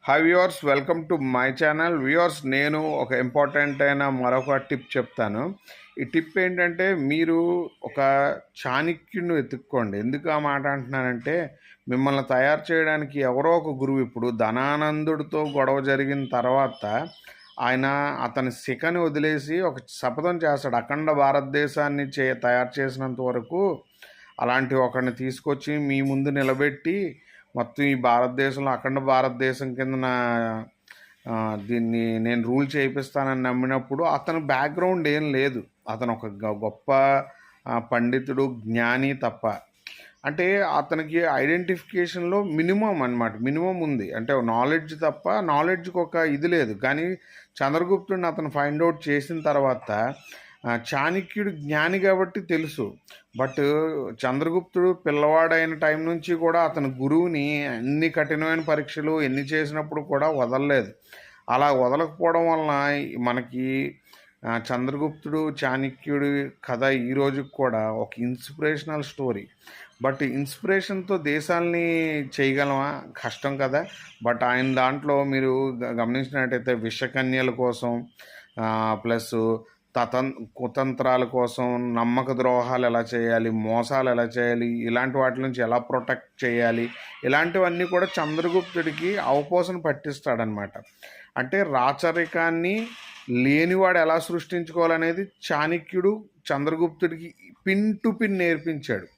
Hi viewers, welcome to my channel. Viewers, నేను ఒక important అయిన మరొక టిప్ చెప్తాను. ఈ టిప్ ఏంటంటే, మీరు ఒక చాణక్యుడిని వెతుక్కోండి. ఎందుకు ఆ మాట అంటున్నానంటే, మిమ్మల్ని తయారు చేయడానికి ఎవరో ఒక గురువు, ఇప్పుడు ధనానందుడితో గొడవ జరిగిన తర్వాత ఆయన అతని శిఖని వదిలేసి ఒక శపథం చేస్తాడు. అఖండ భారతదేశాన్ని తయారు చేసినంత వరకు అలాంటి ఒకరిని తీసుకొచ్చి మీ ముందు నిలబెట్టి మొత్తం ఈ భారతదేశంలో అఖండ భారతదేశం కింద దీన్ని నేను రూల్ చేయిస్తానని నమ్మినప్పుడు అతని బ్యాక్గ్రౌండ్ ఏం లేదు. అతను ఒక గొప్ప పండితుడు, జ్ఞాని తప్ప. అంటే అతనికి ఐడెంటిఫికేషన్లో మినిమం ఉంది. అంటే నాలెడ్జ్ తప్ప, నాలెడ్జ్కి ఒక ఇది లేదు. కానీ చంద్రగుప్తుడిని అతను ఫైండ్ అవుట్ చేసిన తర్వాత చాణక్యుడు జ్ఞాని కాబట్టి తెలుసు. బట్ చంద్రగుప్తుడు పిల్లవాడైన టైం నుంచి కూడా అతని గురువుని అన్ని కఠినమైన పరీక్షలు ఎన్ని చేసినప్పుడు కూడా వదలలేదు. అలా వదలకపోవడం వలన మనకి చంద్రగుప్తుడు, చాణక్యుడి కథ ఈ రోజుకి కూడా ఒక ఇన్స్పిరేషనల్ స్టోరీ. బట్ ఇన్స్పిరేషన్తో దేశాలని చేయగలమా? కష్టం కదా. బట్ ఆయన దాంట్లో మీరు గమనించినట్టయితే విషకన్యల కోసం ప్లస్ కుతంత్రాల కోసం, నమ్మక ద్రోహాలు ఎలా చేయాలి, మోసాలు ఎలా చేయాలి, ఇలాంటి వాటి నుంచి ఎలా ప్రొటెక్ట్ చేయాలి, ఇలాంటివన్నీ కూడా చంద్రగుప్తుడికి అవపోసన పట్టిస్తాడనమాట. అంటే రాచరికాన్ని లేనివాడు ఎలా సృష్టించుకోవాలనేది చాణక్యుడు చంద్రగుప్తుడికి పిన్ టు పిన్ నేర్పించాడు.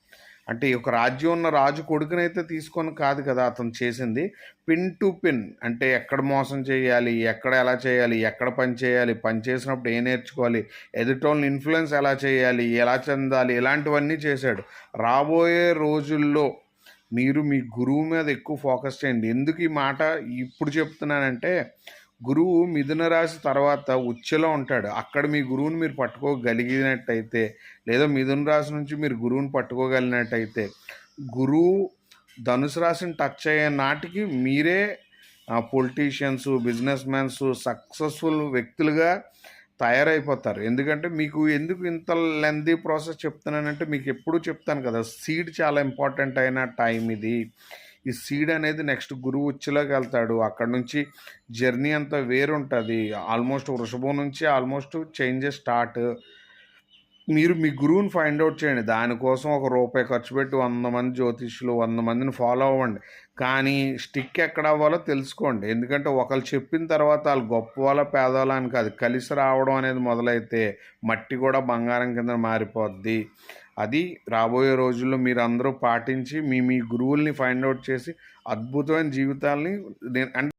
అంటే ఒక రాజ్యం ఉన్న రాజు కొడుకునైతే తీసుకొని కాదు కదా అతను చేసింది. పిన్ టు పిన్, అంటే ఎక్కడ మోసం చేయాలి, ఎక్కడ ఎలా చేయాలి, ఎక్కడ పని చేయాలి, పని చేసినప్పుడు ఏం నేర్చుకోవాలి, ఎదుటోళ్ళని ఇన్ఫ్లుయెన్స్ ఎలా చేయాలి, ఎలా చెందాలి, ఇలాంటివన్నీ చేశాడు. రాబోయే రోజుల్లో మీరు మీ గురువు మీద ఎక్కువ ఫోకస్ చేయండి. ఎందుకు ఈ మాట ఇప్పుడు చెప్తున్నానంటే, గురువు మిథున రాశి తర్వాత ఉచ్చులో ఉంటాడు. అక్కడ మీ గురువుని మీరు పట్టుకోగలిగినట్టయితే, లేదా మిథున రాశి నుంచి మీరు గురువుని పట్టుకోగలిగినట్టయితే, గురువు ధనుసు రాశిని టచ్ అయ్యే నాటికి మీరే పొలిటీషియన్స్, బిజినెస్ మ్యాన్స్, సక్సెస్ఫుల్ వ్యక్తులుగా తయారైపోతారు. ఎందుకంటే మీకు ఎందుకు ఇంత లెంతీ ప్రాసెస్ చెప్తున్నానంటే, మీకు ఎప్పుడు చెప్తాను కదా, సీడ్ చాలా ఇంపార్టెంట్ అయిన టైం ఇది. ఈ సీడ్ అనేది నెక్స్ట్ గురువు ఉచ్చులోకి వెళ్తాడు. అక్కడ నుంచి జర్నీ అంతా వేరుంటుంది. ఆల్మోస్ట్ వృషభం నుంచి ఆల్మోస్ట్ చేంజెస్ స్టార్ట్. మీరు మీ గురువుని ఫైండ్ అవుట్ చేయండి. దానికోసం ₹1 ఖర్చు పెట్టి 100 మంది జ్యోతిష్యులు, 100 మందిని ఫాలో అవ్వండి. కానీ స్టిక్ ఎక్కడ అవ్వాలో తెలుసుకోండి. ఎందుకంటే ఒకళ్ళు చెప్పిన తర్వాత వాళ్ళు గొప్పవాళ్ళ పేదవాళ్ళ అని కాదు, కలిసి రావడం అనేది మొదలైతే మట్టి కూడా బంగారం కింద మారిపోద్ది. అది రాబోయే రోజుల్లో మీరు అందరూ పాటించి మీ మీ గురువుల్ని ఫైండ్ అవుట్ చేసి అద్భుతమైన జీవితాల్ని